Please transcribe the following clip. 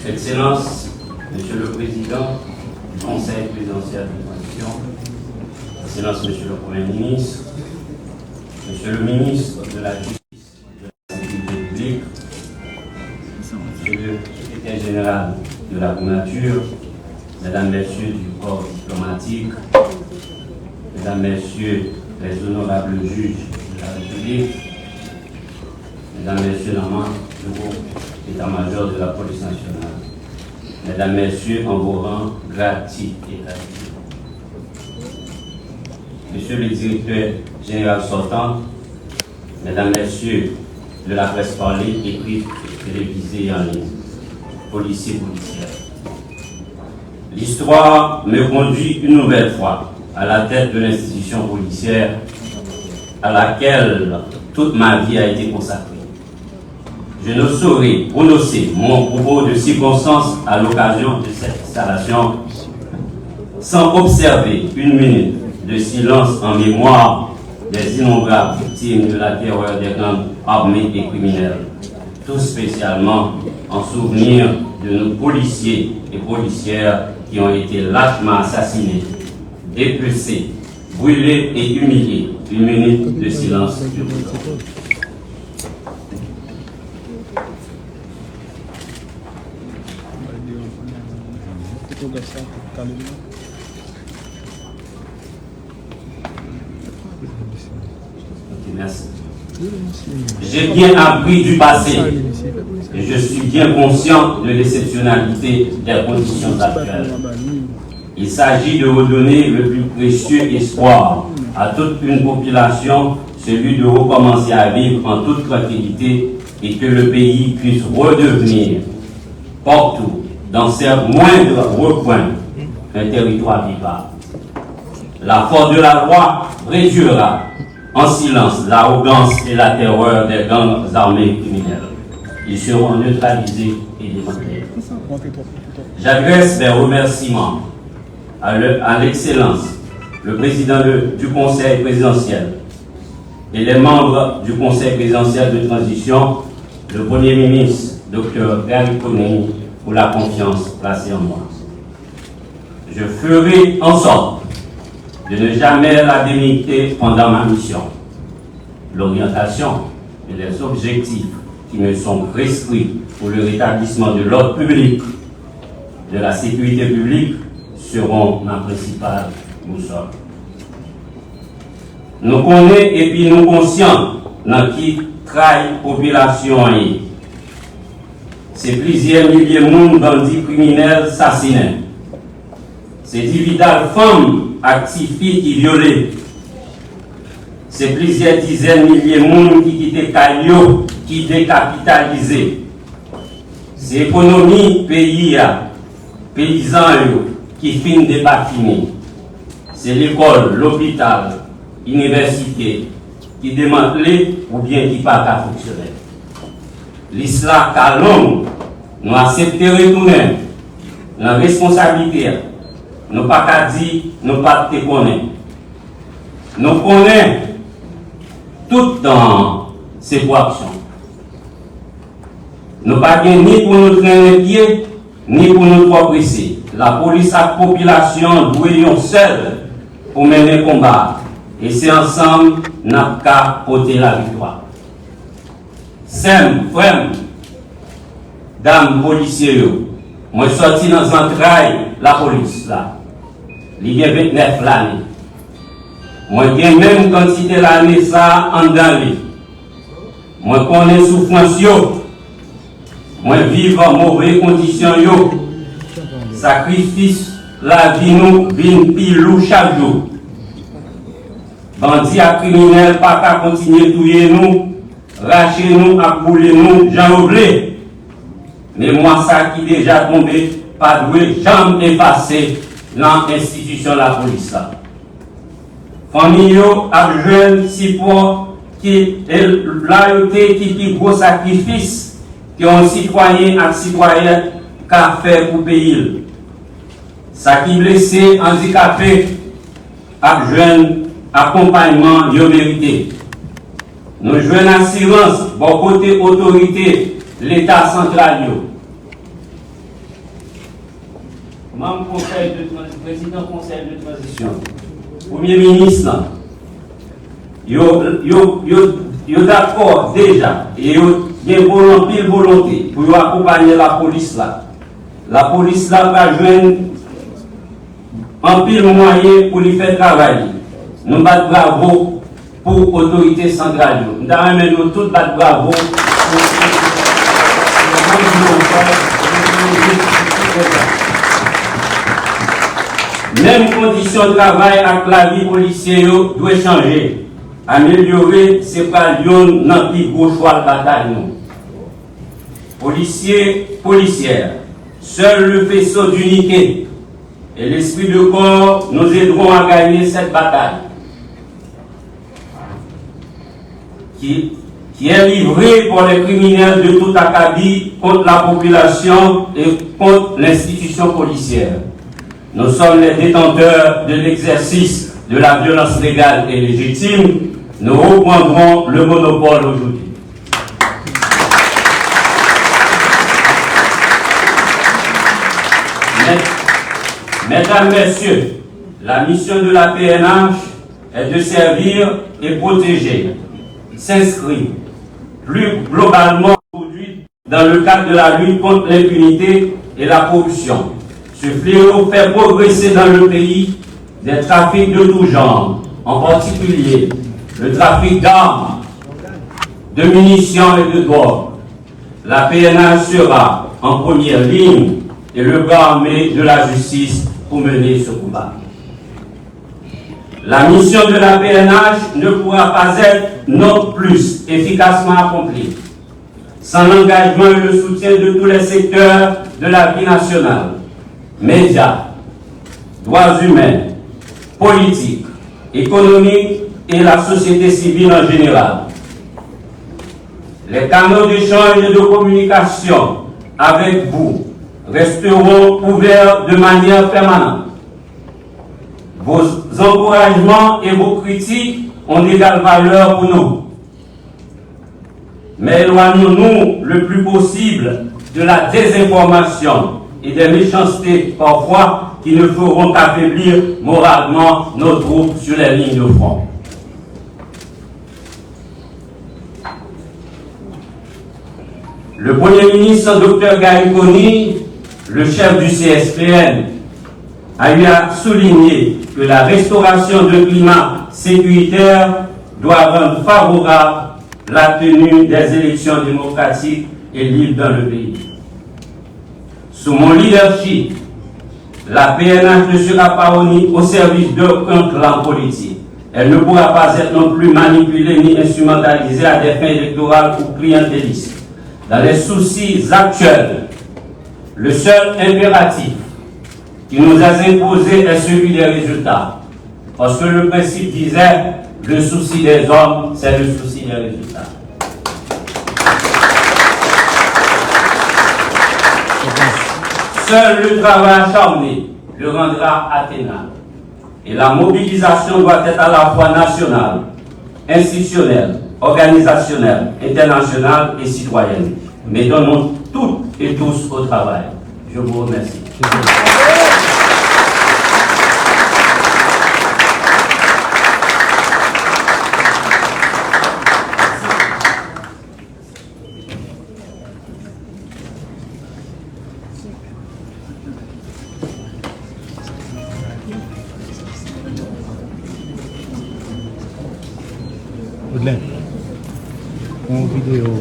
Excellence, Monsieur le Président du Conseil présidentiel de transition, Excellence, Monsieur le Premier ministre, Monsieur le ministre de la Justice et de la Sécurité publique, Monsieur le secrétaire général de la primature, Mesdames, Messieurs du corps diplomatique, Mesdames, Messieurs les honorables juges de la République, Mesdames, Messieurs, membres du groupe d'état-major de la police nationale, Mesdames, Messieurs, en vos rangs, gratifiés et gratifiés. Monsieur le directeur général sortant, Mesdames, Messieurs de la presse parlée, écrite, télévisée et en ligne, policiers, policières. L'histoire me conduit une nouvelle fois à la tête de l'institution policière à laquelle toute ma vie a été consacrée. Je ne saurais prononcer mon propos de circonstance à l'occasion de cette installation sans observer une minute de silence en mémoire des innombrables victimes de la terreur des gangs armés et criminels, tout spécialement en souvenir de nos policiers et policières qui ont été lâchement assassinés, dépecés, brûlés et humiliés. Une minute de silence. Merci. J'ai bien appris du passé et je suis bien conscient de l'exceptionnalité des conditions actuelles. Il s'agit de redonner le plus précieux espoir à toute une population, celui de recommencer à vivre en toute tranquillité et que le pays puisse redevenir partout, dans ses moindres recoins, un territoire vivable. La force de la loi réduira en silence l'arrogance et la terreur des gangs armés criminels. Ils seront neutralisés et démantelés. J'adresse mes remerciements à l'excellence, le président du Conseil présidentiel et les membres du Conseil présidentiel de transition, le Premier ministre, Dr Gary Coney, pour la confiance placée en moi. Je ferai en sorte de ne jamais la délimiter pendant ma mission. L'orientation et les objectifs qui me sont prescrits pour le rétablissement de l'ordre public, de la sécurité publique, seront ma principale boussole. Nous connaissons et puis nous conscients dans qui trahit population. C'est plusieurs milliers de monde bandits criminels assassinés. C'est dividales femmes actives qui violées. C'est plusieurs dizaines de milliers de monde qui quittent Caillot, qui décapitalisés. C'est l'économie pays, paysans qui finissent de bâtiments. C'est l'école, l'hôpital, l'université qui démantelent ou bien qui pas à fonctionner. L'islam calme, nous acceptons de retourner dans la responsabilité. Nous ne pas qu'à dire, nous pas te connaître. Nous connaissons tout dans ces actions. Nous ne pas ni pour nous traîner les pieds, ni pour nous trop presser. La police et la population doivent seuls pour mener le combat. Et c'est ensemble que nous avons porté la victoire. Sem, frère, dames, policiers, moi je suis sorti dans l'entraille la police là. Il y a 29 l'année. Moi j'ai même quantité l'année ça en danger. Moi connais souffrance yo. Moi vivre en mauvaises conditions yo. Sacrifice la vie nous vin pilou chaque jour. Bandits à criminels pas qu'à continuer touyer nous. Racher nous, à bouler nous, j'en oublie. Mais moi, ça qui déjà tombé, pas doué, jamais effacé dans l'institution de la police. Famille, à jeunes, support, qui est loyauté, qui gros sacrifice, qui ont citoyen et citoyen qu'à faire pour payer. Ça qui blessé, handicapé, à jeunes, accompagnement, ils mérité. Nous jouons assurance, bon côté autorité, l'État central. membre président conseil de transition, premier ministre, yo d'accord déjà et yo bien volonté pour accompagner la police là. La police là va joindre en pile moyen pour lui faire travailler. Nous battons bravo pour l'autorité centrale. Nous avons tous battre bravo pour même conditions de travail avec la vie policière doit changer. Améliorer, c'est pas Lyon dans le gros choix de bataille. Policiers, policières, seul le faisceau d'unité et l'esprit de corps nous aideront à gagner cette bataille qui est livrée par les criminels de tout acabit contre la population et contre l'institution policière. Nous sommes les détenteurs de l'exercice de la violence légale et légitime. Nous reprendrons le monopole aujourd'hui. Mesdames, Messieurs, la mission de la PNH est de servir et protéger, s'inscrit plus globalement aujourd'hui dans le cadre de la lutte contre l'impunité et la corruption. Ce fléau fait progresser dans le pays des trafics de tout genre, en particulier le trafic d'armes, de munitions et de drogue. La PNH sera en première ligne et le bras armé de la justice pour mener ce combat. La mission de la PNH ne pourra pas être non plus efficacement accomplie sans l'engagement et le soutien de tous les secteurs de la vie nationale, médias, droits humains, politiques, économiques et la société civile en général. Les canaux d'échange et de communication avec vous resteront ouverts de manière permanente. Vos encouragements et vos critiques ont d'égale valeur pour nous. Mais éloignons-nous le plus possible de la désinformation et des méchancetés parfois qui ne feront qu'affaiblir moralement nos troupes sur les lignes de front. Le Premier ministre, Dr Gariboni, le chef du CSPN, a eu à souligner que la restauration de climat sécuritaire doit rendre favorable la tenue des élections démocratiques et libres dans le pays. Sous mon leadership, la PNH ne sera pas au service d'aucun clan politique. Elle ne pourra pas être non plus manipulée ni instrumentalisée à des fins électorales ou clientélistes. Dans les soucis actuels, le seul impératif qui nous a imposé est celui des résultats. Parce que le principe disait, le souci des hommes, c'est le souci des résultats. Seul le travail acharné le rendra atteignable. Et la mobilisation doit être à la fois nationale, institutionnelle, organisationnelle, internationale et citoyenne. Mais donnons toutes et tous au travail. Je vous remercie. Baudelaire, en vidéo.